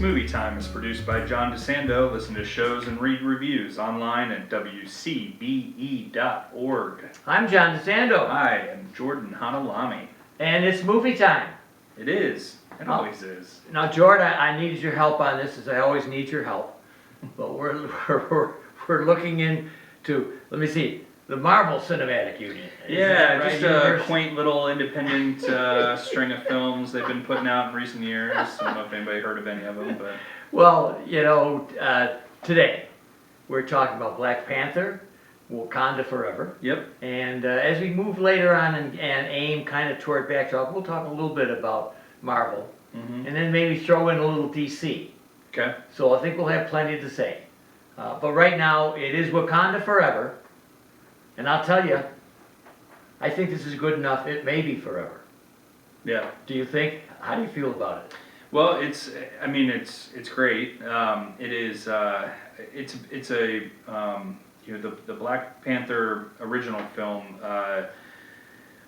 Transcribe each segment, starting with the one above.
Movie Time is produced by John DeSando. Listen to shows and read reviews online at WCBE.org. I'm John DeSando. I am Jordan Hanhilammi. And it's movie time. It is. It always is. Now, Jordan, I needed your help on this, as I always need your help. But we're looking into, let me see, the Marvel Cinematic Union. Yeah, right? Just a quaint little independent string of films they've been putting out in recent years. I don't know if anybody heard of any of them, but... Well, you know, today we're talking about Black Panther, Wakanda Forever. Yep. And as we move later on and aim kind of toward backdrop, we'll talk a little bit about Marvel. Mm-hmm. And then maybe throw in a little DC. Okay. So I think we'll have plenty to say. But right now, it is Wakanda Forever. And I'll tell you, I think this is good enough. It may be forever. Yeah. Do you think? How do you feel about it? Well, it's great. It is. It's a the Black Panther original film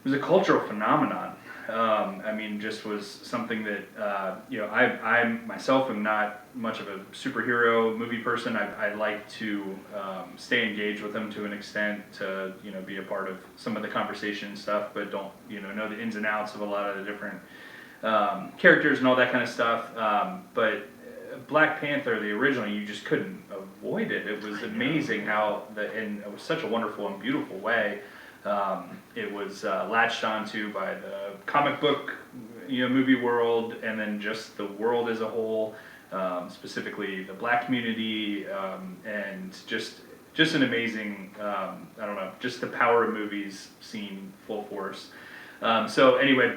was a cultural phenomenon. Just was something that I myself am not much of a superhero movie person. I like to stay engaged with them to an extent to be a part of some of the conversation and stuff, but don't know the ins and outs of a lot of the different characters and all that kind of stuff. But Black Panther, the original, you just couldn't avoid it. It was amazing how and it was such a wonderful and beautiful way. It was latched onto by the comic book, movie world, and then just the world as a whole, specifically the Black community, and just an amazing, just the power of movies seen full force. So anyway,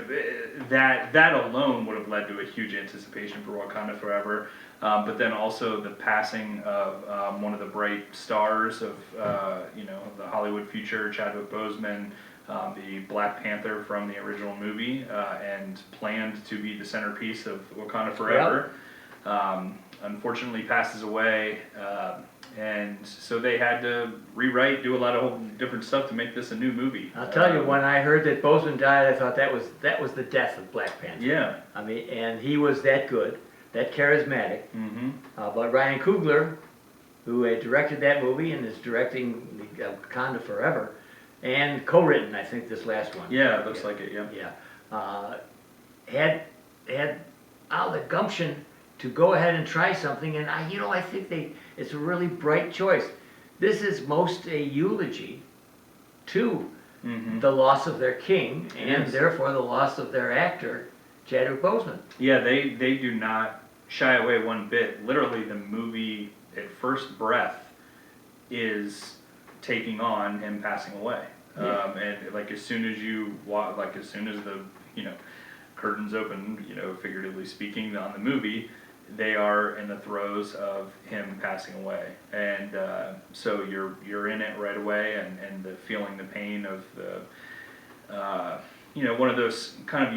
that alone would have led to a huge anticipation for Wakanda Forever. But then also the passing of one of the bright stars of the Hollywood future, Chadwick Boseman, the Black Panther from the original movie, and planned to be the centerpiece of Wakanda Forever. Yep. Unfortunately passes away, and so they had to rewrite, do a lot of whole different stuff to make this a new movie. I'll tell you, when I heard that Boseman died, I thought that was the death of Black Panther. Yeah. I mean, and he was that good, that charismatic. Mm-hmm. But Ryan Coogler, who had directed that movie and is directing Wakanda Forever, and co-written, I think, this last one. Yeah, it looks like it. Yeah. Yeah. Had the gumption to go ahead and try something, and I think it's a really bright choice. This is most a eulogy to the loss of their king, and therefore the loss of their actor, Chadwick Boseman. Yeah, they do not shy away one bit. Literally, the movie at first breath is taking on him passing away. Yeah. And as soon as you walk, as soon as the curtains open, figuratively speaking, on the movie, they are in the throes of him passing away, and so you're in it right away, and the feeling the pain of the one of those kind of I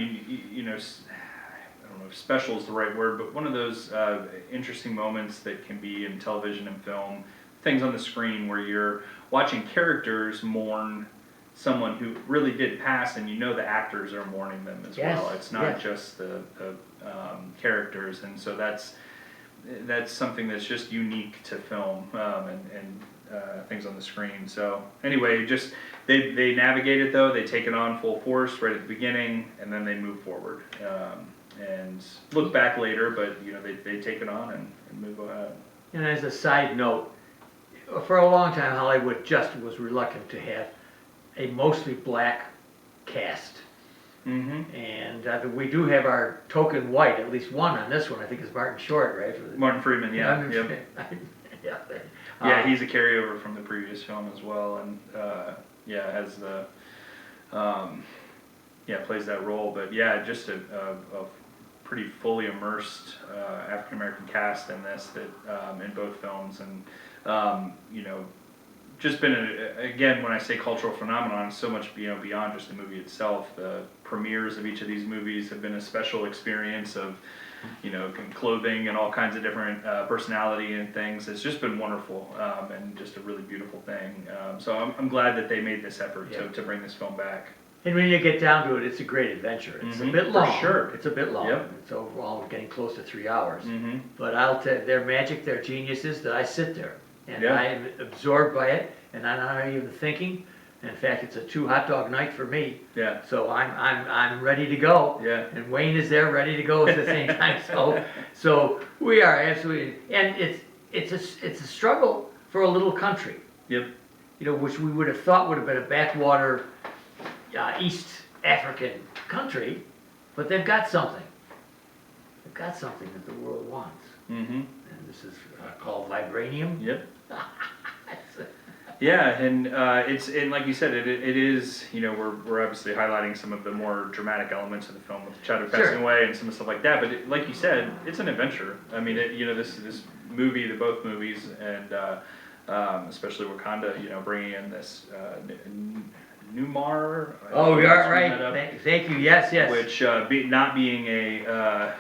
don't know if special is the right word, but one of those interesting moments that can be in television and film, things on the screen where you're watching characters mourn someone who really did pass, and the actors are mourning them as well. It's not just the characters, and so that's something that's just unique to film and things on the screen. So anyway, just they navigate it though. They take it on full force right at the beginning, and then they move forward and look back later. But they take it on and move ahead. And as a side note, for a long time Hollywood just was reluctant to have a mostly black cast. Mm-hmm. And we do have our token white, at least one on this one. I think it's Martin Short, right? Martin Freeman, yeah. Yeah, he's a carryover from the previous film as well, and has the plays that role. But yeah, just a pretty fully immersed African American cast in this that in both films, and just been again, when I say cultural phenomenon, it's so much beyond just the movie itself. The premieres of each of these movies have been a special experience of clothing and all kinds of different personality and things. It's just been wonderful and just a really beautiful thing. So I'm glad that they made this effort to bring this film back. And when you get down to it, it's a great adventure. It's a Mhm, bit for long. sure. It's a bit long. Yep. It's overall getting close to 3 hours. Mm-hmm. But I'll tell you, their magic, their geniuses, that I sit there and Yeah. I am absorbed by it, and I'm not even thinking. In fact, it's a 2 hot dog night for me. Yeah. So I'm ready to go. Yeah. And Wayne is there, ready to go at the same time. So we are absolutely, and it's a struggle for a little country. Yep. You know, which we would have thought would have been a backwater East African country, but they've got something. They've got something that the world wants. Mm-hmm. And this is called vibranium. Yep. Yeah, and and like you said, it is, you know, we're obviously highlighting some of the more dramatic elements of the film with Chadwick Sure. passing away and some stuff like that. But like you said, it's an adventure. I mean, you know, this movie, both movies, and especially Wakanda, you know, bringing in this Numar. Oh, I you are screwed that up, right. Thank you. Yes, yes. Which not being a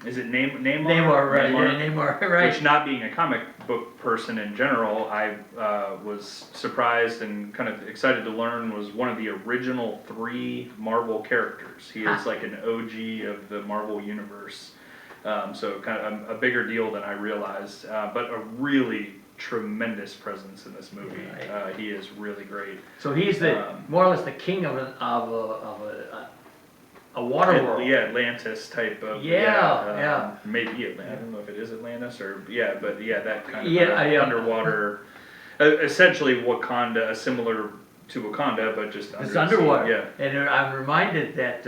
is it Namor? Namor, right? Yeah, Namor, right. Which, not being a comic book person in general, I was surprised and kind of excited to learn was one of the original 3 Marvel characters. He is like an OG of the Marvel universe, so kind of a bigger deal than I realized, but a really tremendous presence in this movie. Right. He is really great. So he's the more or less the king of a water world. Yeah, Atlantis type of. Yeah. Maybe Atlantis. I don't know if it is Atlantis or but that kind of Yeah. underwater. Essentially, Wakanda, similar to Wakanda, but just It's under the sea. underwater. Yeah. And I'm reminded that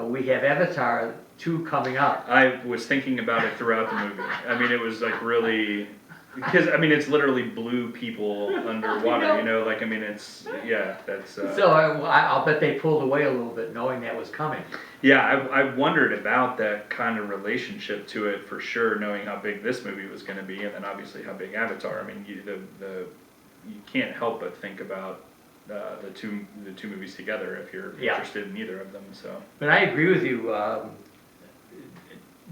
we have Avatar 2 coming up. I was thinking about it throughout the movie. I mean, it was like really. Because, I mean, it's literally blue people underwater, you know, like, I mean, it's, that's... So I'll bet they pulled away a little bit knowing that was coming. Yeah, I wondered about that kind of relationship to it for sure, knowing how big this movie was going to be, and then obviously how big Avatar. I mean, you can't help but think about the two movies together if you're interested in either of them, so... But I agree with you,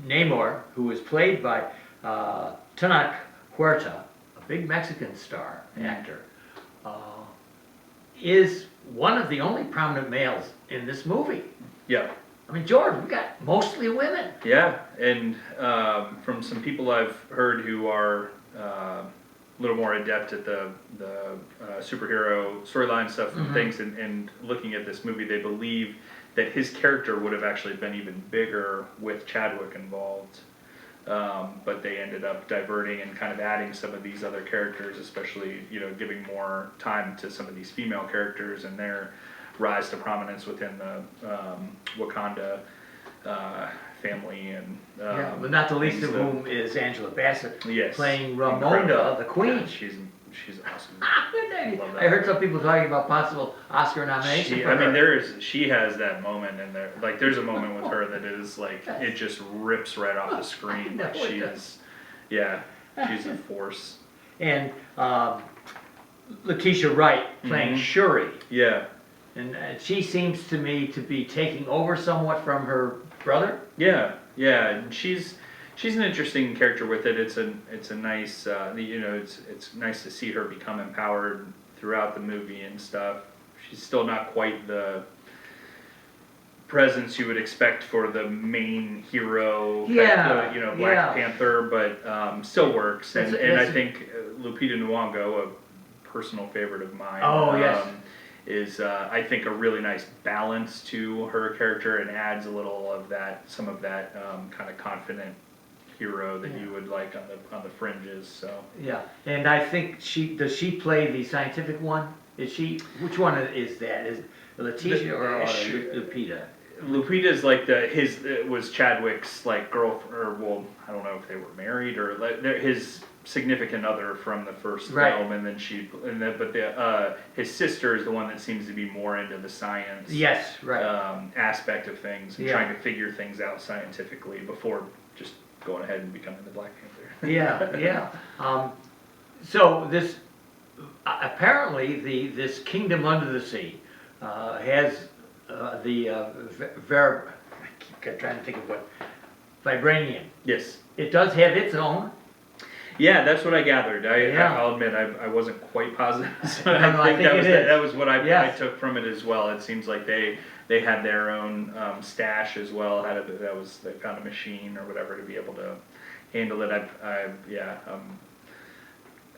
Namor, who was played by Tenoch Huerta, a big Mexican star actor, is one of the only prominent males in this movie. Yeah. I mean, George, we got mostly women. Yeah, and from some people I've heard who are a little more adept at the superhero storyline stuff and things, and looking at this movie, they believe that his character would have actually been even bigger with Chadwick involved. But they ended up diverting and kind of adding some of these other characters, especially, you know, giving more time to some of these female characters and their rise to prominence within the Wakanda family. And But not the least of whom is Angela Bassett, yes, playing Ramonda, the Queen. Yeah, she's awesome. I heard some people talking about possible Oscar nomination for her. She has that moment in there. Like, there's a moment with her that is like, it just rips right off the screen. Like, she's a force. And Letitia Wright playing Shuri. Yeah. And she seems to me to be taking over somewhat from her brother. Yeah. And she's an interesting character with it. It's a nice, you know, it's nice to see her become empowered throughout the movie and stuff. She's still not quite the presence you would expect for the main hero, you know, Black Panther, but still works. And I think Lupita Nyong'o, a personal favorite of mine, is I think a really nice balance to her character and adds a little of some of that kind of confident hero that you would like on the fringes. So and I think does she play the scientific one? Which one is that? Is it Letitia or Lupita? Lupita's like was Chadwick's like girlfriend, or well, I don't know if they were married or his significant other from the first film, and then his sister is the one that seems to be more into the science aspect of things and trying to figure things out scientifically before just going ahead and becoming the Black Panther. So this apparently this kingdom under the sea has I keep trying to think of what vibranium. Yes. It does have its own. Yeah, that's what I gathered. Yeah. I'll admit I wasn't quite positive. So No, no, I think it is. that was what I Yes. took from it as well. It seems like they had their own stash as well. They found a machine or whatever to be able to handle it. I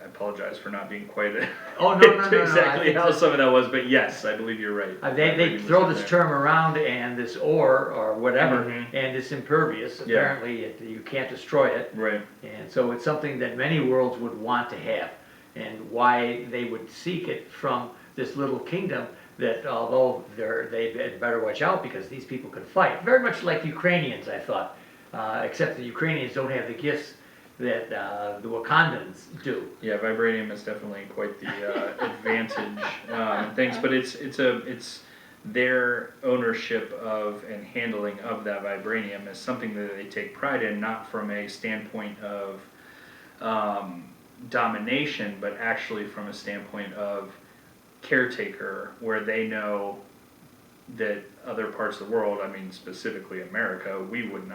apologize for not being quite Oh, no, exactly I how think some of that was, but yes, I believe you're right. they throw this term around, and this ore or whatever, Mhm. and it's impervious. Yeah. Apparently, you can't destroy it. Right. And so it's something that many worlds would want to have, and why they would seek it from this little kingdom that although they better watch out because these people can fight. Very much like Ukrainians, I thought, except the Ukrainians don't have the gifts that the Wakandans do. Yeah, vibranium is definitely quite the advantage and things, but it's their ownership of and handling of that vibranium is something that they take pride in, not from a standpoint of domination, but actually from a standpoint of caretaker, where they know that other parts of the world, I mean specifically America, we would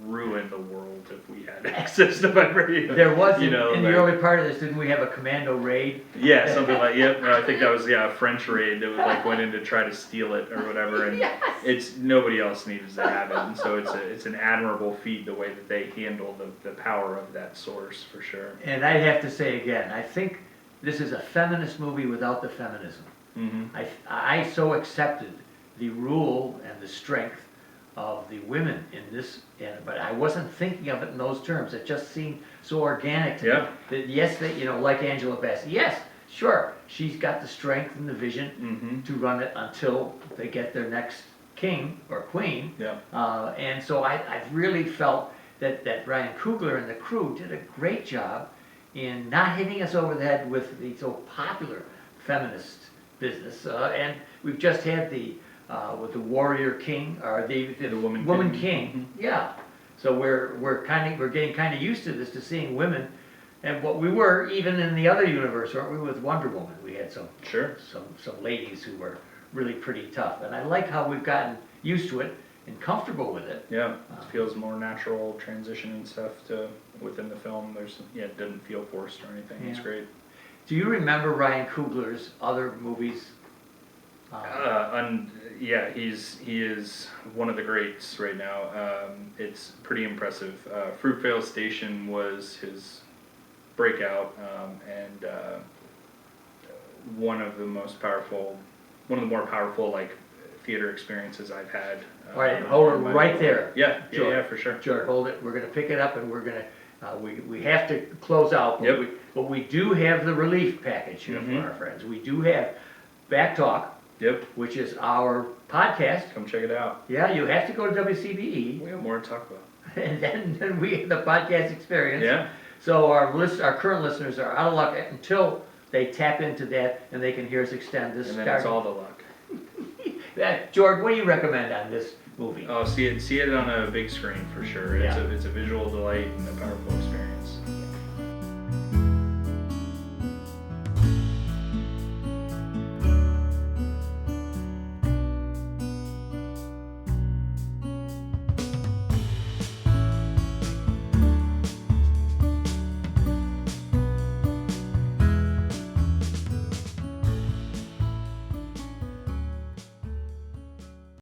ruin the world if we had access to vibranium. There was, in like, the early part of this, didn't we have a commando raid? Yeah, something like, yep, I think that was, a French raid that went in to try to steal it or whatever, and Yes. nobody else needs to have it, and so it's an admirable feat the way that they handle the power of that source, for sure. And I'd have to say again, I think this is a feminist movie without the feminism. Mm-hmm. I so accepted the rule and the strength of the women in this, but I wasn't thinking of it in those terms. It just seemed so organic to me. Yeah. That yes, like Angela Bassett, yes, sure, she's got the strength and the vision Mm-hmm. to run it until they get their next king or queen. Yeah. And so I've really felt that Ryan Coogler and the crew did a great job in not hitting us over the head with the so popular feminist business. And we've just had with the warrior king or the woman king. king. Yeah. So we're getting kind of used to this, to seeing women, and what we were even in the other universe, weren't we? With Wonder Woman, we had some ladies who were really pretty tough, and I like how we've gotten used to it and comfortable with it. Yeah, it feels more natural transition and stuff within the film. It doesn't feel forced or anything. It's great. Do you remember Ryan Coogler's other movies? He is one of the greats right now. It's pretty impressive. Fruitvale Station was his breakout, and one of the more powerful like theater experiences I've had. All right, hold it right there. Yeah, George. for sure. George, hold it. We're going to pick it up, and we're going to. We have to close out, but we do have the relief package here for our friends. We do have Back Talk. Yep. Which is our podcast. Come check it out. Yeah, you have to go to WCBE. We have more to talk about. And then we have the podcast experience. Yeah. So our current listeners are out of luck until they tap into that and they can hear us extend this. And then it's all the luck. George, what do you recommend on this movie? Oh, see it on a big screen for sure. Yeah. It's a visual delight and a powerful experience.